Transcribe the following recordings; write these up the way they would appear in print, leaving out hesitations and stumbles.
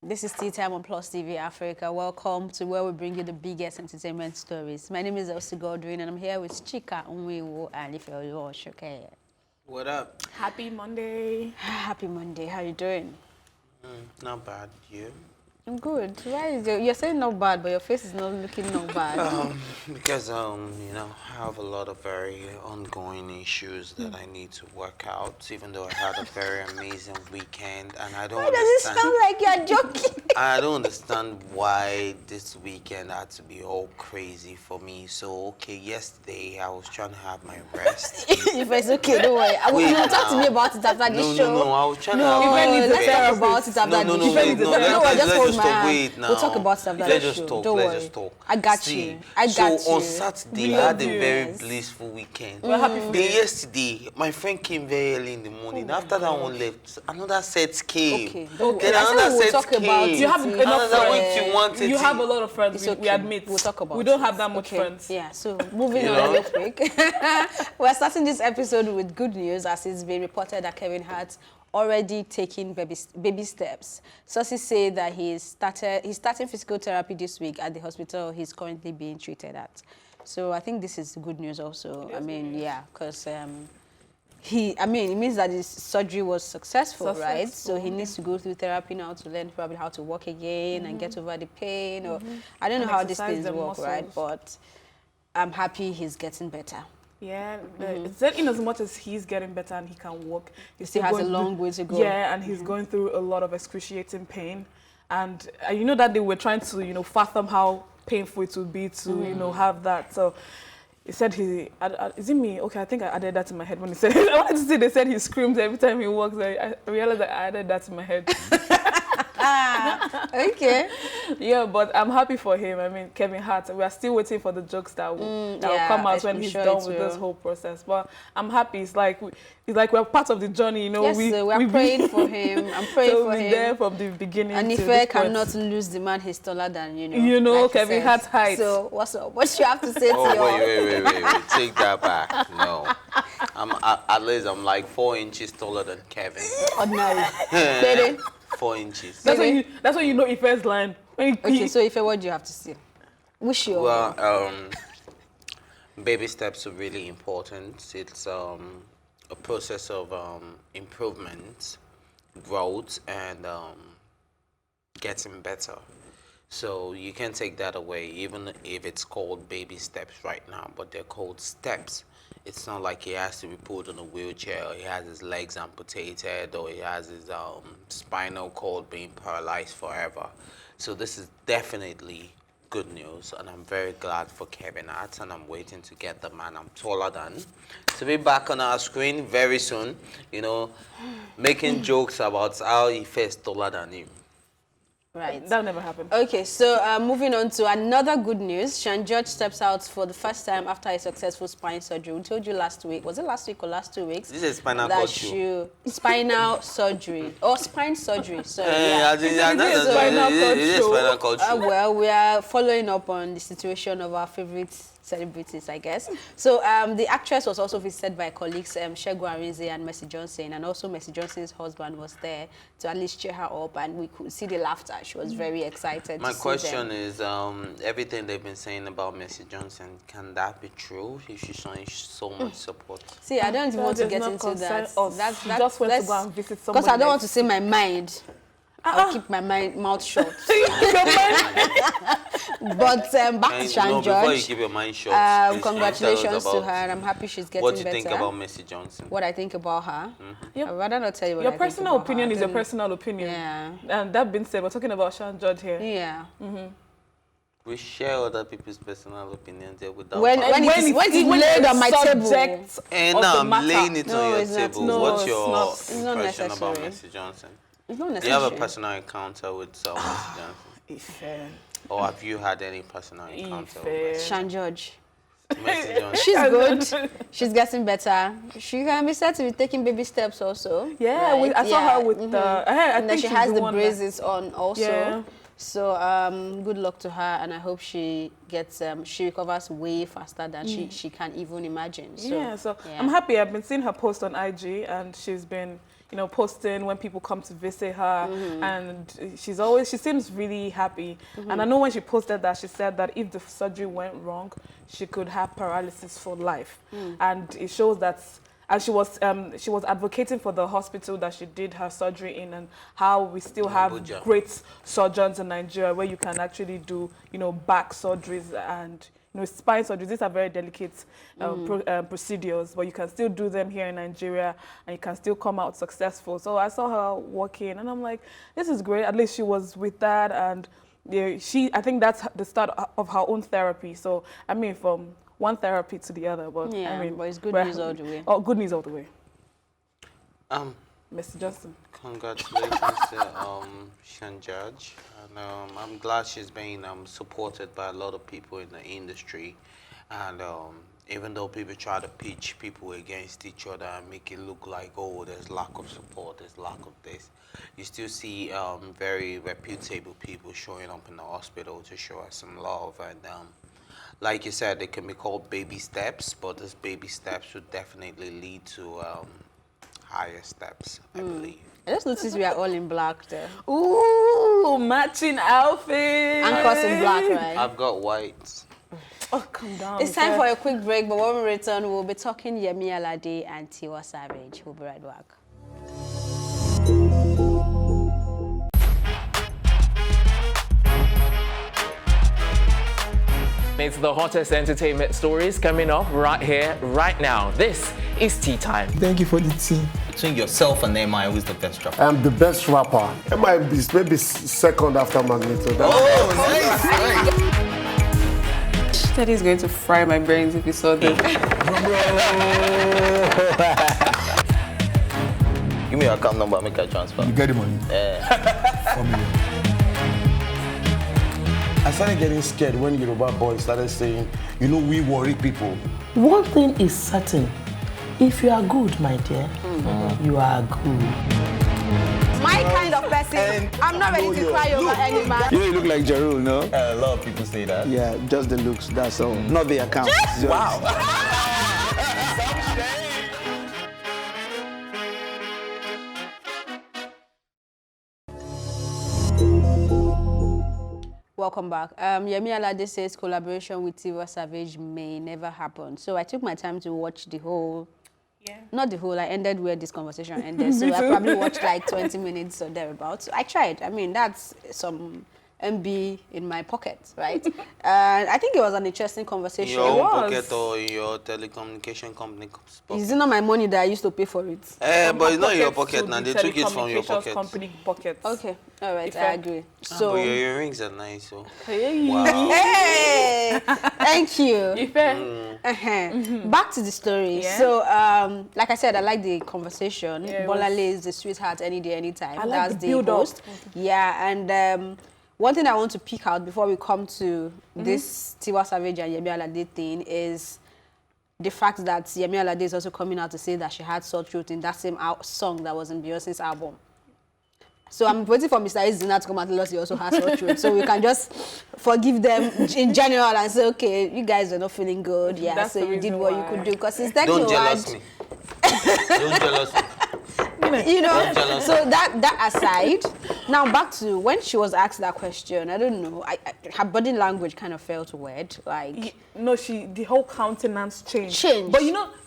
This is Tea Time on Plus TV Africa. Welcome to where we bring you the biggest entertainment stories. My name is Elsie Godwin and I'm here with Chika Unwiwo and Ifeoluwa. What up? Happy Monday. Happy Monday. How you doing? Not bad. You? I'm good. Why is you're saying not bad, but your face is not looking not bad? Because you know, I have a lot of very ongoing issues that I need to work out. Even though I had a very amazing weekend, and I don't Why does it sound like you're joking? I don't understand why this weekend had to be all crazy for me. So okay, yesterday I was trying to have my rest. If it's okay, don't worry. You'll talk to me about it after this show. No, I was trying to have my let's rest. talk about it after this show. Let's just wait now. We'll talk about stuff like that. Let's just talk. Don't Let's worry. just talk. I got See, you. I got you. So on Saturday, I had a very blissful weekend. We're happy for Then you. yesterday, my friend came very early in the morning. After that one left, another set came. Okay. Then another set came. You have enough another friends. week you wanted. You have a lot of friends. We admit. We'll talk about We don't it. have that much friends. Yeah, so moving on real quick. We're starting this episode with good news as it's been reported that Kevin Hart already taking baby steps. Sources say that he's starting physical therapy this week at the hospital he's currently being treated at. So I think this is good news also. I mean, yeah, because it means that his surgery was successful, right? So he needs to go through therapy now to learn probably how to walk again and get over the pain. Or I don't know how these things work, right? But I'm happy he's getting better. Yeah, it's that in as much as he's getting better and he can walk, he still has a long way to go. Yeah, and he's going through a lot of excruciating pain. And you know that they were trying to, fathom how painful it would be to, have that. So he said is it me? Okay, I think I added that to my head when he said it. I wanted to say they said he screams every time he walks. I realized that I added that to my head. Okay. Yeah, but I'm happy for him. I mean, Kevin Hart, we are still waiting for the jokes that will come out when he's done with this whole process. But I'm happy. It's like we're part of the journey, Yes, we're praying for him. I'm praying for him. There from the beginning. And if I cannot lose the man, he's taller than like Kevin Hart's height. So what's up? What you have to say to wait. Take that back. No. At least I'm like 4 inches taller than Kevin. Ordinary. Baby. 4 inches. That's when you know Ife's line. Okay, so Ife, what do you have to say? Well, baby steps are really important. It's a process of improvement, growth, and getting better. So you can take that away, even if it's called baby steps right now, but they're called steps. It's not like he has to be put in a wheelchair, or he has his legs amputated, or he has his spinal cord being paralyzed forever. So this is definitely good news, and I'm very glad for Kevin Hart, and I'm waiting to get the man I'm taller than to be back on our screen very soon, making jokes about how he first taller than him. Right. That'll never happen. Okay, so moving on to another good news. Shan steps out for the first time after a successful spine surgery. We told you last week. Was it last week or last 2 weeks? This is spinal cord surgery. Spinal surgery. Or spine surgery. Sorry. Well, we are following up on the situation of our favorite celebrities, I guess. So the actress was also visited by colleagues Segun Arinze and Mercy Johnson, and also Mercy Johnson's husband was there to at least cheer her up, and we could see the laughter. She was very excited. My question is, everything they've been saying about Mercy Johnson, can that be true? If she's showing so much support. See, I don't even want to get into that. That's just went to go and visit somebody. Because I don't want to say my mind. I'll keep my mouth shut. But back to Shan before you keep your mind shut, congratulations to her, and I'm happy she's getting better. What do you think about Mercy Johnson? What I think about her? I'd rather not tell you what your I think personal about opinion her. is your personal opinion. Yeah. And that being said, we're talking about Shan here. Yeah. We share other people's personal opinions there without when it's laid on my table. And now I'm laying it on your table. What's your impression about necessary. Mercy Johnson? It's not necessary. Do you have a personal encounter with Mercy Johnson? Or have you had any personal encounter with Shan George? Mercy Johnson? She's good. She's getting better. She can be said to be taking baby steps also. Yeah, right? I saw her with the... And then she has the braces on also. Yeah. So good luck to her, and I hope she gets she recovers way faster than she can even imagine. So, I'm happy. I've been seeing her post on IG, and she's been posting when people come to visit her, and she seems really happy. And I know when she posted that, she said that if the surgery went wrong, she could have paralysis for life. And it shows that. And she was advocating for the hospital that she did her surgery in, and how we still have great surgeons in Nigeria where you can actually do, back surgeries and, spine surgeries. These are very delicate procedures, but you can still do them here in Nigeria and you can still come out successful. So I saw her walking and I'm like, this is great. At least she was with that, and I think that's the start of her own therapy. So, I mean, from one therapy to the other, but but it's good news all the way. Oh, good news all the way. Mr. Justin. Congratulations to Shan Judge, and I'm glad she's being supported by a lot of people in the industry, and even though people try to pitch people against each other and make it look like, oh, there's lack of support, there's lack of this, you still see very reputable people showing up in the hospital to show us some love, and like you said, they can be called baby steps, but those baby steps would definitely lead to higher steps, I believe. I just noticed we are all in black there. Ooh, matching outfit. Anchors in black, right? I've got white. Oh, come down. It's time for a quick break, but when we return, we'll be talking Yemi Alade and Tiwa Savage. We'll be right back. It's the hottest entertainment stories coming up right here, right now. This is Tea Time. Thank you for the tea. Between yourself and MI, who's the best rapper? I'm the best rapper. MI is maybe second after Magneto. Nice. Daddy is going to fry my brains if you saw this. Give me your account number, make a transfer. You get the money? Yeah. For me. I started getting scared when Yoruba boys started saying, we worry people. One thing is certain. If you are good, my dear, you are good. My kind of person, I'm not ready to cry over any man. You look like Jarul, no? A lot of people say that. Yeah, just the looks, that's all. Not the account. Wow. Welcome back. Yemi Alade says collaboration with Tiwa Savage may never happen. So I took my time to watch the whole, not the whole, I ended where this conversation ended. So I probably watched like 20 minutes or thereabouts. I tried. I mean, that's some MB in my pocket, right? And I think it was an interesting conversation. In your own pocket or in your telecommunication company pocket? Is it not my money that I used to pay for it? But it's not in your pocket now. They took it from your pocket. Company pockets. Okay, all right, I agree. So but your earrings are nice, so. Hey. Wow. Hey, thank you. Back to the story. Yeah. So, like I said, I like the conversation. Yeah, Bolale is the sweetheart any day, anytime. I like That's the the build-up. host. Yeah, and one thing I want to pick out before we come to this Tiwa Savage and Yemi Alade thing is the fact that Yemi Alade is also coming out to say that she had sore throat in that same song that was in Beyonce's album. So I'm waiting for Mr. Izina to come and tell us he also has sore throat, so we can just forgive them in general and say, okay, you guys are not feeling good, yeah, That's so the you did reason what why. you could do. Because it's technically Don't jealous me. Don't jealous me. So that aside, now back to when she was asked that question. I don't know. Her body language kind of felt weird. Like the whole countenance changed. But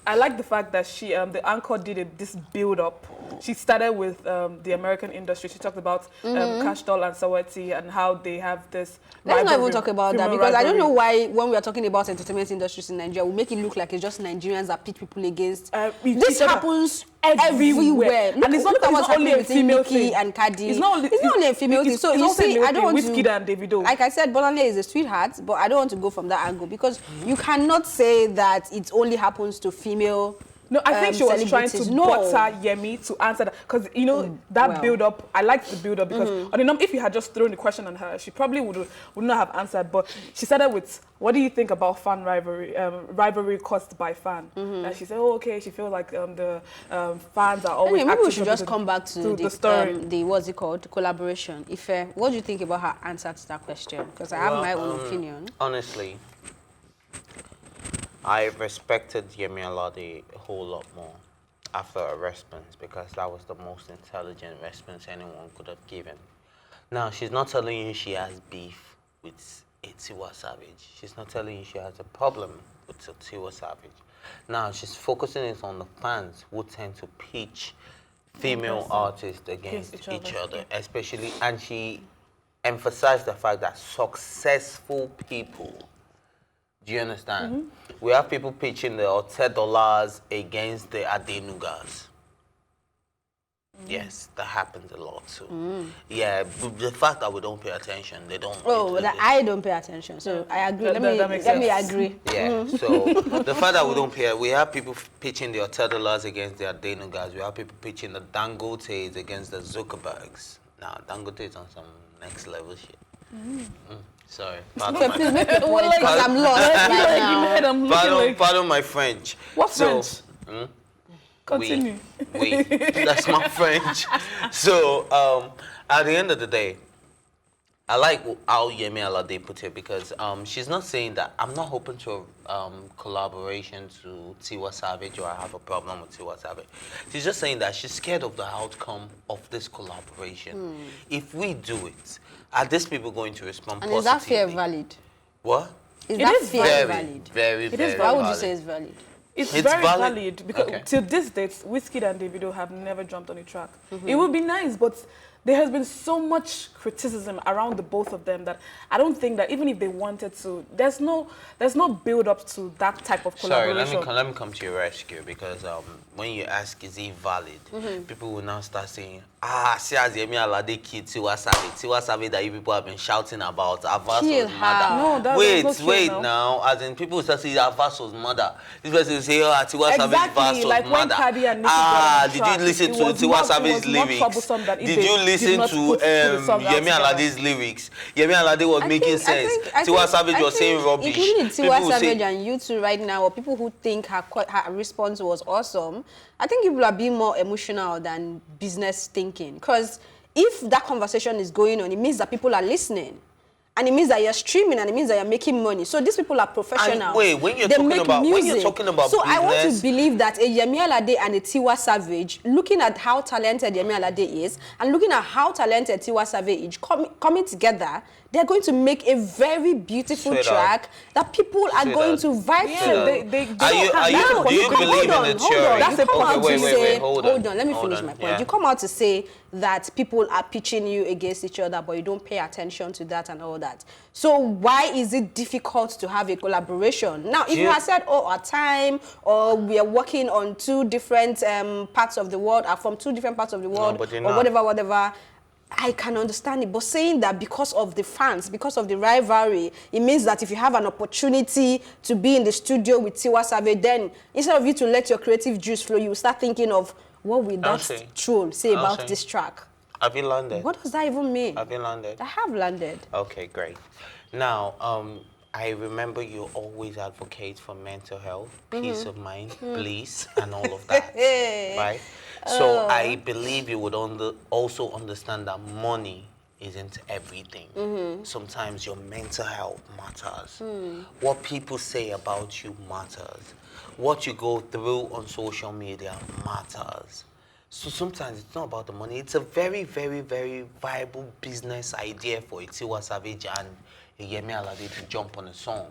I like the fact that she, the anchor did this build up. She started with the American industry. She talked about Cash Doll and Sawati and how they have this. Let's not even talk about that, because I don't know why when we are talking about entertainment industries in Nigeria, we make it look like it's just Nigerians that pit people against. This happens everywhere. And it's not only a female thing. And Cardi. It's not only a female thing. So you see, I don't want to. Wizkid and Davido. Like I said, Bolale is a sweetheart, but I don't want to go from that angle because you cannot say that it only happens to female. No, I think she was trying to butter Yemi to answer that, because that build up. I liked the build up because if you had just thrown the question on her, she probably would not have answered. But she started with, "What do you think about fan rivalry caused by fan?" And she said, "Oh, okay." She feels like the fans are always. Maybe we should just come back to the story. The what's it called? Collaboration. What do you think about her answer to that question? Because I have my own opinion. Honestly, I respected Yemi Alade a whole lot more. after a response because that was the most intelligent response anyone could have given. Now, she's not telling you she has beef with Tiwa Savage. She's not telling you she has a problem with Tiwa Savage. Now, she's focusing it on the fans who tend to pitch female artists against each other, especially, and she emphasized the fact that successful people, do you understand? We have people pitching the $10 against the Adenugas. Yes, that happens a lot too. Yeah, the fact that we don't pay attention, they don't. Oh, that I don't pay attention, so I agree. Let me agree. Yeah, so the fact that we don't pay, we have people pitching the $10 against the Adenugas. We have people pitching the Dangotes against the Zuckerbergs. Now, Dangote is on some next level shit. Sorry. Please make it point because I'm lost right now. Pardon my French. What French? Continue. Oui. That's my French. So, at the end of the day, I like how Yemi Alade put it because she's not saying that I'm not open to collaboration to Tiwa Savage or I have a problem with Tiwa Savage. She's just saying that she's scared of the outcome of this collaboration. If we do it, are these people going to respond positively? And is that fear valid? What? Is that fear valid? Very, very Why would you say it's valid? It's very valid because till this date, Wizkid and Davido have never jumped on a track. It would be nice, but there has been so much criticism around the both of them that I don't think that even if they wanted to, there's no build up to that type of collaboration. Sorry, let me come to your rescue because when you ask is it valid, people will now start saying, see as Yemi Alade kid Tiwa Savage that you people have been shouting about, Avas was mother. No, wait now, as in people will start saying Avas was mother. This person will say, Tiwa Savage Avas was like when mother. Cardi and Nicki got on the did track, you listen to Tiwa Savage's lyrics? Did you listen to Yemi Alade's lyrics? Yemi Alade was making sense. Tiwa Savage was saying rubbish. Including Tiwa Savage and you two right now, or people who think her response was awesome, I think people are being more emotional than business thinking. Because if that conversation is going on, it means that people are listening. And it means that you're streaming, and it means that you're making money. So these people are professionals. And wait, when you're talking about so business, I want to believe that a Yemi Alade and a Tiwa Savage, looking at how talented Yemi Alade is, and looking at how talented Tiwa Savage is, coming together, they're going to make a very beautiful track that people are going to vibe to. Do you believe in the theory? That's the point. Wait, hold on. Let me finish my point. Yeah. You come out to say that people are pitching you against each other, but you don't pay attention to that and all that. So why is it difficult to have a collaboration? Now, if you had said, our time, or we are working on two different parts of the world, or from two different parts of the world, or whatever, I can understand it. But saying that because of the fans, because of the rivalry, it means that if you have an opportunity to be in the studio with Tiwa Savage, then instead of you to let your creative juice flow, you start thinking of, what will that troll say about this track? Have you landed? What does that even mean? Have you landed? I have landed. Okay, great. Now, I remember you always advocate for mental health, peace of mind, bliss, and all of that, right? So I believe you would also understand that money isn't everything. Sometimes your mental health matters. What people say about you matters. What you go through on social media matters. So sometimes it's not about the money. It's a very, very, very viable business idea for Tiwa Savage and Yemi Alade to jump on a song.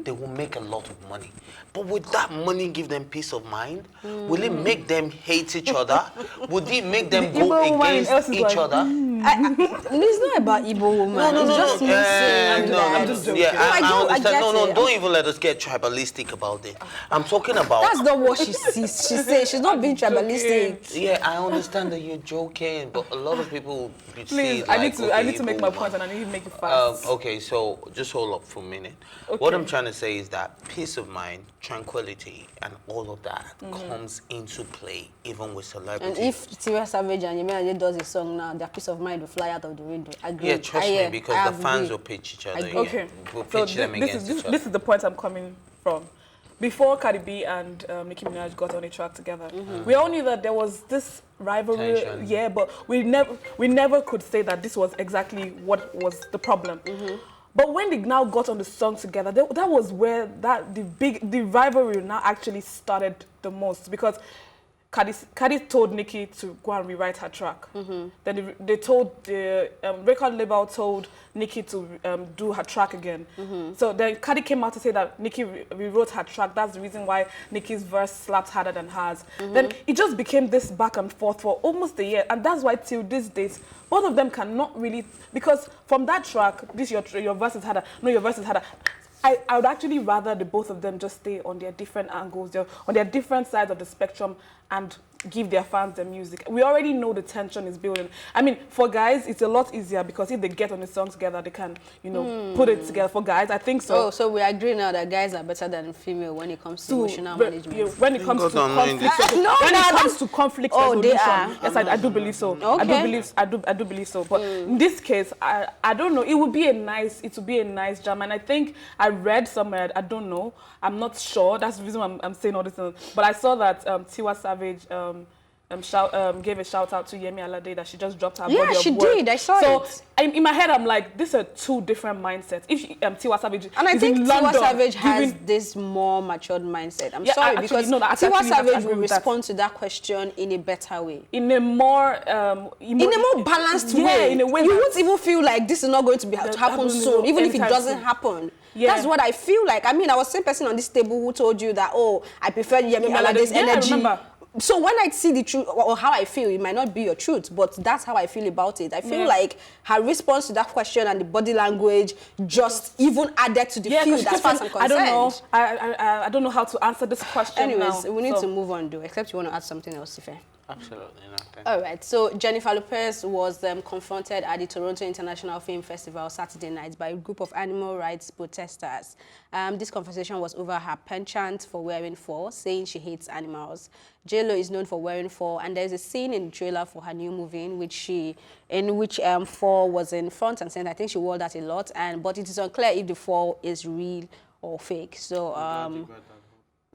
They will make a lot of money. But would that money give them peace of mind? Will it make them hate each other? Would it make them go against each other? It's not about Igbo woman. It's just me saying I'm just joking. I understand. Don't even let us get tribalistic about it. I'm talking about... That's not what she sees. She says she's not being tribalistic. Yeah, I understand that you're joking, but a lot of people see it I need to make my point, and I need to make it fast. Okay, so just hold up for a minute. What I'm trying to say is that peace of mind, tranquility, and all of that comes into play, even with celebrities. And if Tiwa Savage and Yemi Alade does a song now, their peace of mind will fly out of the window. Agree. Yeah, trust me, because the fans will pitch each other. Okay, We'll pitch them against each other. This is the point I'm coming from. Before Cardi B and Nicki Minaj got on a track together, we all knew that there was this rivalry. Tension. Yeah, but we never could say that this was exactly what was the problem. But when they now got on the song together, that was where the rivalry now actually started the most, because Cardi told Nicki to go and rewrite her track. Then they told the record label told Nicki to do her track again. So then Cardi came out to say that Nicki rewrote her track. That's the reason why Nicki's verse slapped harder than hers. Then it just became this back and forth for almost a year, and that's why till these days both of them cannot really, because from that track, this your verse is harder. No, your verse is harder. I would actually rather the both of them just stay on their different angles, on their different sides of the spectrum, and give their fans their music. We already know the tension is building. I mean, for guys, it's a lot easier because if they get on the song together, they can, you know, put it together. For guys, I think so. Oh, so we agree now that guys are better than female when it comes to emotional management. When it comes to conflict Oh, they resolution, are. yes, I do believe so. Okay. I do believe so. But in this case, I don't know. It would be a nice jam, and I think I read somewhere. I don't know. I'm not sure. That's the reason why I'm saying all this. But I saw that Tiwa Savage gave a shout out to Yemi Alade that she just dropped her body of work. Yeah, she did. I saw it. So in my head, I'm like, these are two different mindsets. If Tiwa Savage and I is think in Tiwa London Savage has this more matured mindset. I'm sorry, actually, because no, Tiwa Savage will respond to that question in a better way. In a more balanced way. In a way you won't even feel like this is not going to happen soon, even if it doesn't soon. happen. Yeah. That's what I feel like. I mean, I was the same person on this table who told you that, oh, I prefer Yemi Alade's energy. I remember. So when I see the truth, or how I feel, it might not be your truth, but that's how I feel about it. I feel like her response to that question and the body language just even added to the field as far as I'm concerned. I don't know. I don't know how to answer this question. Anyways, now, we need to move on, though, except you want to add something else, Ife. Absolutely nothing. All right, so Jennifer Lopez was confronted at the Toronto International Film Festival Saturday night by a group of animal rights protesters. This conversation was over her penchant for wearing fur, saying she hates animals. J-Lo is known for wearing fur, and there's a scene in the trailer for her new movie in which fur was in front and center. I think she wore that a lot, but it is unclear if the fur is real or fake. So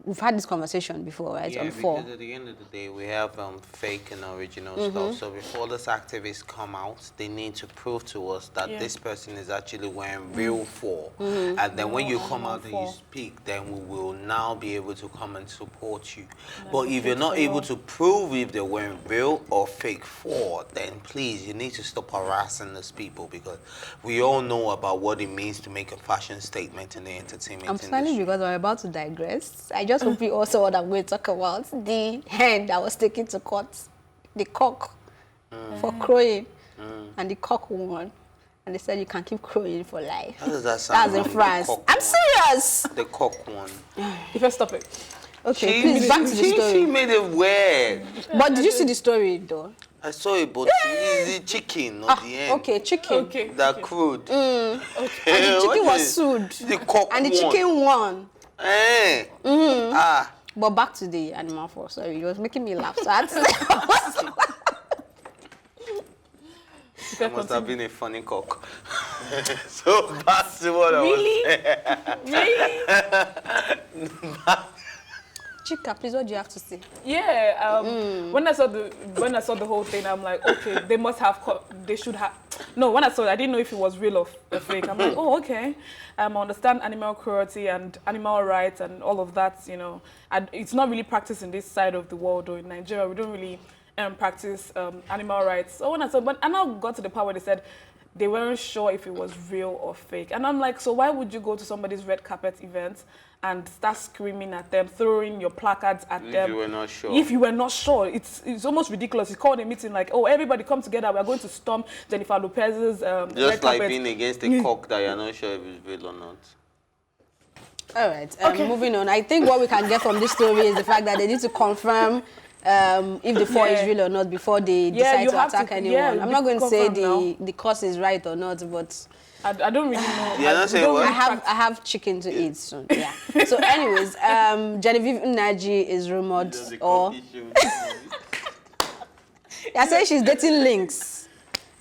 we've had this conversation before, right? Yeah, because at the end of the day, we have fake and original stuff. So before these activists come out, they need to prove to us that this person is actually wearing real fur. And then when you come out and you speak, then we will now be able to come and support you. But if you're not able to prove if they're wearing real or fake fur, then please, you need to stop harassing these people, because we all know about what it means to make a fashion statement in the entertainment industry. I'm smiling because I'm about to digress. I just hope you also what I'm going to talk about. The hen that was taken to court, the cock for crowing, and the cock won. And they said you can keep crowing for life. How does that sound? That's in France. I'm serious. The cock one. If I stop it. Okay, please, back to the story. She made it weird. But did you see the story, though? I saw it, but it's the chicken, not the hen. Okay, chicken. Okay. That crude. Okay. And the chicken was sued. The cock and the chicken won. Eh. But back to the animal fur. Sorry, it was making me laugh. So I had to That must have been a funny cock. So back to what I was saying. Really? Chika, please, what do you have to say? Yeah. When I saw the whole thing, I'm like, okay, they should have. No, when I saw it, I didn't know if it was real or fake. I'm like, oh, okay. I understand animal cruelty and animal rights and all of that, you know. And it's not really practiced in this side of the world, or in Nigeria, we don't really practice animal rights. So when I now got to the part where they said they weren't sure if it was real or fake. And I'm like, so why would you go to somebody's red carpet event and start screaming at them, throwing your placards at them? If you were not sure. If you were not sure, it's almost ridiculous. You called a meeting like, oh, everybody come together, we're going to storm Jennifer Lopez's red Just like carpet. being against a cock that you're not sure if it's real or not. All right, moving on. I think what we can get from this story is the fact that they need to confirm if the fur is real or not before they decide to attack anyone. I'm not going to say the cause is right or not, but I don't really know. You're not saying what? I have chicken to eat soon. Yeah. So, anyways, Genevieve Nnaji is rumored, or they're saying she's dating Lynxx.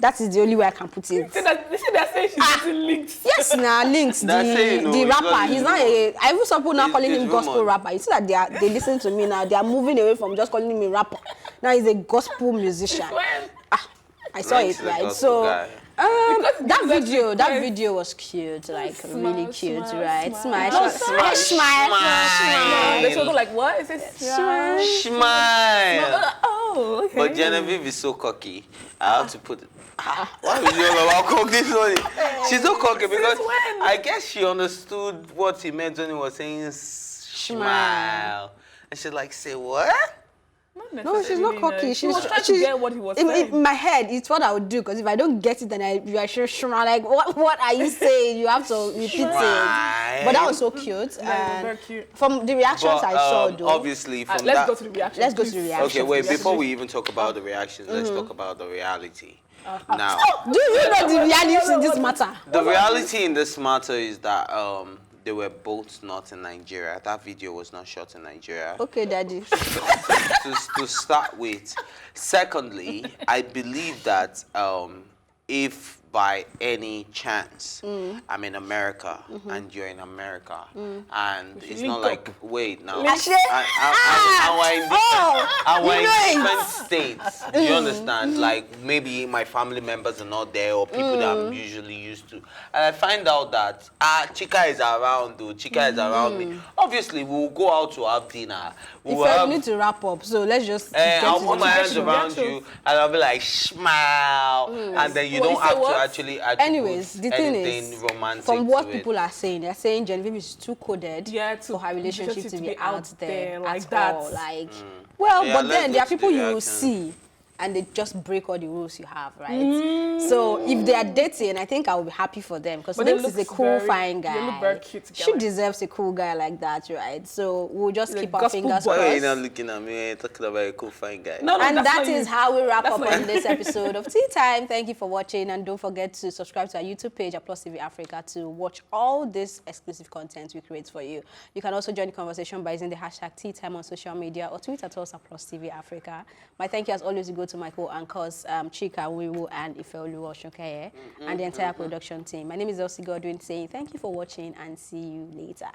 That is the only way I can put it. They're saying she's dating Lynxx. Yes, now Lynxx, the rapper. He's not a. I even saw people now calling him gospel rapper. You see that they listen to me now. They are moving away from just calling him a rapper. Now he's a gospel musician. I saw Lynxx it, is a right? gospel So guy. that video was cute, like really cute, right? Smile. They should go like, what is this? Smile. Oh, okay. But Genevieve is so cocky. I have to put it. Why would you about cock this one? She's so cocky because I guess she understood what he meant when he was saying smile. And she's like, say what? No, she's not cocky. She was trying to get what he was saying. In my head, it's what I would do, because if I don't get it, then you are sure like, what are you saying? You have to repeat it. But that was so cute. Yeah, very cute. From the reactions I saw, though. Obviously, from Let's that, go to the reactions. Let's go to the reactions. Okay, wait, before we even talk about the reactions, let's talk about the reality. Now, Do you know the reality in this matter? the reality in this matter is that they were both not in Nigeria. That video was not shot in Nigeria. Okay, Daddy. To start with. Secondly, I believe that if by any chance I'm in America and you're in America and it's not like, wait now, and we're in different states, do you understand? Like maybe my family members are not there or people that I'm usually used to. And I find out that Chika is around, Chika is around me. Obviously, we'll go out to have dinner. We need to wrap up, so let's just I'll put my hands around you and I'll be like, smile. And then you don't have to actually Anyways, the thing is, romantic from what people are saying, they're saying Genevieve is too coded for her relationship to be out there like at that. all. Like, well, Yeah, but then there are let's people do you will reaction. see and they just break all the rules you have, right? So if they are dating, I think I will be happy for them, because Lynxx is a cool, fine guy. They look very cute together. She deserves a cool guy like that, right? So we'll just keep our gospel fingers boy. Why are you crossed. not looking at me? You're talking about a cool, fine guy. No, And that's that not is you. how we wrap That's up not on you. this episode of Tea Time. Thank you for watching, and don't forget to subscribe to our YouTube page at Plus TV Africa to watch all this exclusive content we create for you. You can also join the conversation by using the hashtag Tea Time on social media or tweet at us at Plus TV Africa. My thank you as always go to my co-anchors Chika, Wiwu, and Ifeoluwa Oshokeye, and the entire production team. My name is Elsie Godwin saying thank you for watching and see you later.